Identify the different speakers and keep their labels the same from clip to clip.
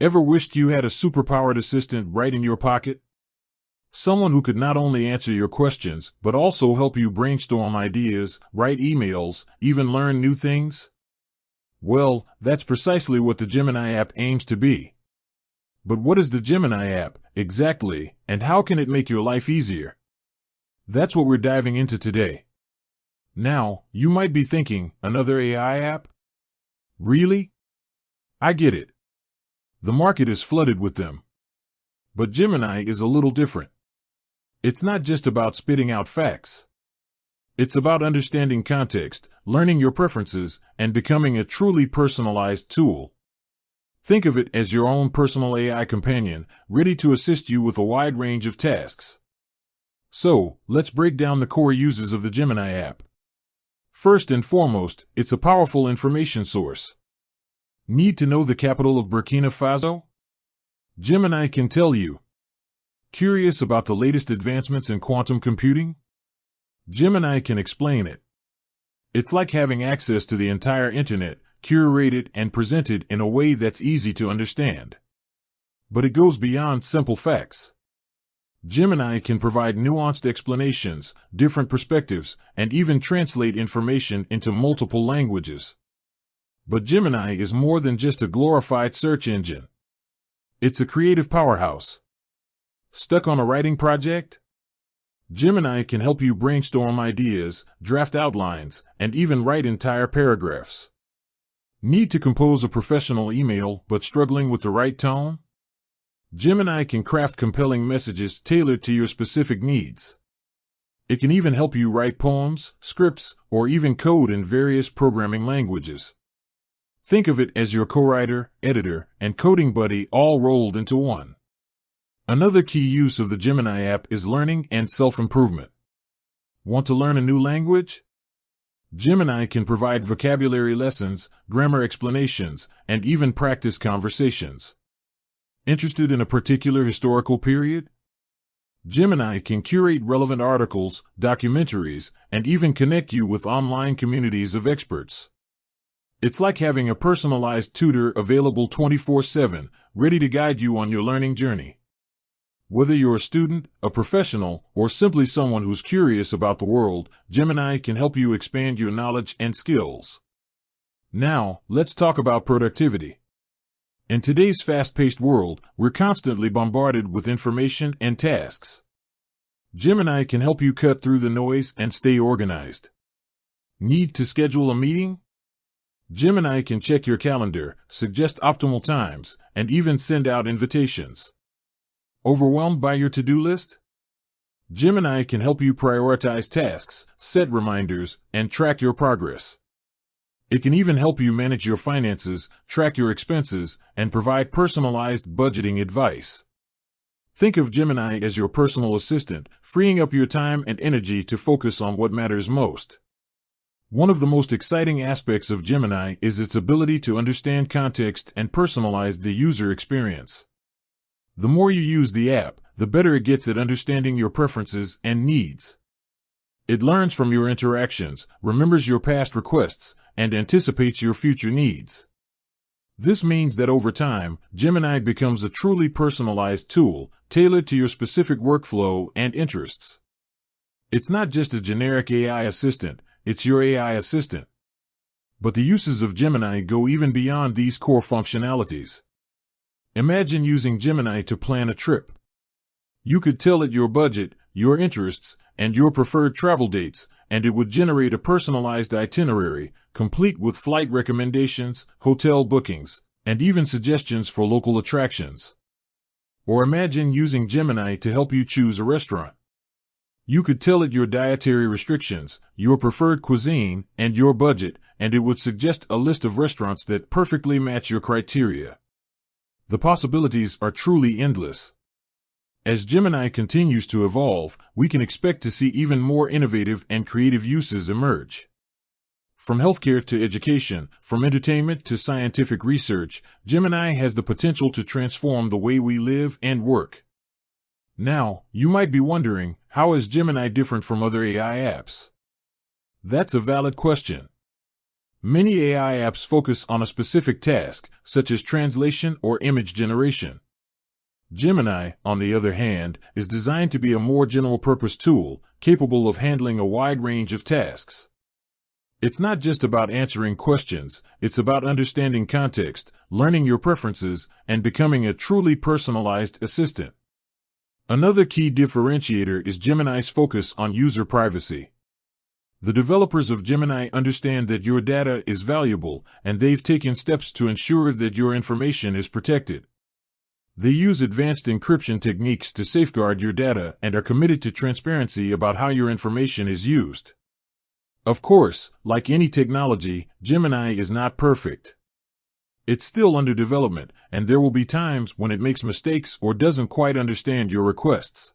Speaker 1: Ever wished you had a superpowered assistant right in your pocket? Someone who could not only answer your questions, but also help you brainstorm ideas, write emails, even learn new things? Well, that's precisely what the Gemini app aims to be. But what is the Gemini app, exactly, and how can it make your life easier? That's what we're diving into today. Now, you might be thinking, another AI app? Really? I get it. The market is flooded with them. But Gemini is a little different. It's not just about spitting out facts. It's about understanding context, learning your preferences, and becoming a truly personalized tool. Think of it as your own personal AI companion, ready to assist you with a wide range of tasks. So, let's break down the core uses of the Gemini app. First and foremost, it's a powerful information source. Need to know the capital of Burkina Faso? Gemini can tell you. Curious about the latest advancements in quantum computing? Gemini can explain it. It's like having access to the entire internet, curated and presented in a way that's easy to understand. But it goes beyond simple facts. Gemini can provide nuanced explanations, different perspectives, and even translate information into multiple languages. But Gemini is more than just a glorified search engine. It's a creative powerhouse. Stuck on a writing project? Gemini can help you brainstorm ideas, draft outlines, and even write entire paragraphs. Need to compose a professional email but struggling with the right tone? Gemini can craft compelling messages tailored to your specific needs. It can even help you write poems, scripts, or even code in various programming languages. Think of it as your co-writer, editor, and coding buddy all rolled into one. Another key use of the Gemini app is learning and self-improvement. Want to learn a new language? Gemini can provide vocabulary lessons, grammar explanations, and even practice conversations. Interested in a particular historical period? Gemini can curate relevant articles, documentaries, and even connect you with online communities of experts. It's like having a personalized tutor available 24/7, ready to guide you on your learning journey. Whether you're a student, a professional, or simply someone who's curious about the world, Gemini can help you expand your knowledge and skills. Now, let's talk about productivity. In today's fast-paced world, we're constantly bombarded with information and tasks. Gemini can help you cut through the noise and stay organized. Need to schedule a meeting? Gemini can check your calendar, suggest optimal times, and even send out invitations. Overwhelmed by your to-do list? Gemini can help you prioritize tasks, set reminders, and track your progress. It can even help you manage your finances, track your expenses, and provide personalized budgeting advice. Think of Gemini as your personal assistant, freeing up your time and energy to focus on what matters most. One of the most exciting aspects of Gemini is its ability to understand context and personalize the user experience. The more you use the app, the better it gets at understanding your preferences and needs. It learns from your interactions, remembers your past requests, and anticipates your future needs. This means that over time, Gemini becomes a truly personalized tool, tailored to your specific workflow and interests. It's not just a generic AI assistant, it's your AI assistant. But the uses of Gemini go even beyond these core functionalities. Imagine using Gemini to plan a trip. You could tell it your budget, your interests, and your preferred travel dates, and it would generate a personalized itinerary, complete with flight recommendations, hotel bookings, and even suggestions for local attractions. Or imagine using Gemini to help you choose a restaurant. You could tell it your dietary restrictions, your preferred cuisine, and your budget, and it would suggest a list of restaurants that perfectly match your criteria. The possibilities are truly endless. As Gemini continues to evolve, we can expect to see even more innovative and creative uses emerge. From healthcare to education, from entertainment to scientific research, Gemini has the potential to transform the way we live and work. Now, you might be wondering, how is Gemini different from other AI apps? That's a valid question. Many AI apps focus on a specific task, such as translation or image generation. Gemini, on the other hand, is designed to be a more general-purpose tool, capable of handling a wide range of tasks. It's not just about answering questions, it's about understanding context, learning your preferences, and becoming a truly personalized assistant. Another key differentiator is Gemini's focus on user privacy. The developers of Gemini understand that your data is valuable, and they've taken steps to ensure that your information is protected. They use advanced encryption techniques to safeguard your data and are committed to transparency about how your information is used. Of course, like any technology, Gemini is not perfect. It's still under development, and there will be times when it makes mistakes or doesn't quite understand your requests.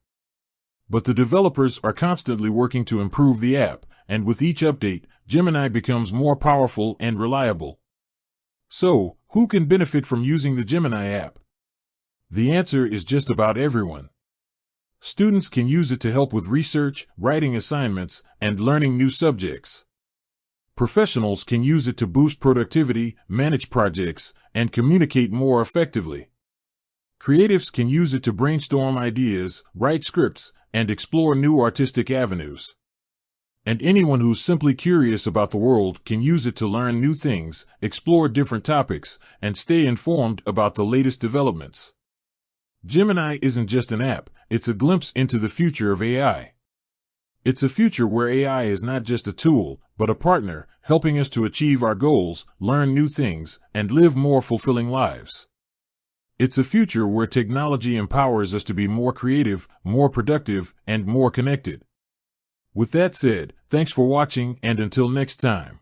Speaker 1: But the developers are constantly working to improve the app, and with each update, Gemini becomes more powerful and reliable. So, who can benefit from using the Gemini app? The answer is just about everyone. Students can use it to help with research, writing assignments, and learning new subjects. Professionals can use it to boost productivity, manage projects, and communicate more effectively. Creatives can use it to brainstorm ideas, write scripts, and explore new artistic avenues. And anyone who's simply curious about the world can use it to learn new things, explore different topics, and stay informed about the latest developments. Gemini isn't just an app, it's a glimpse into the future of AI. It's a future where AI is not just a tool, but a partner, helping us to achieve our goals, learn new things, and live more fulfilling lives. It's a future where technology empowers us to be more creative, more productive, and more connected. With that said, thanks for watching, and until next time.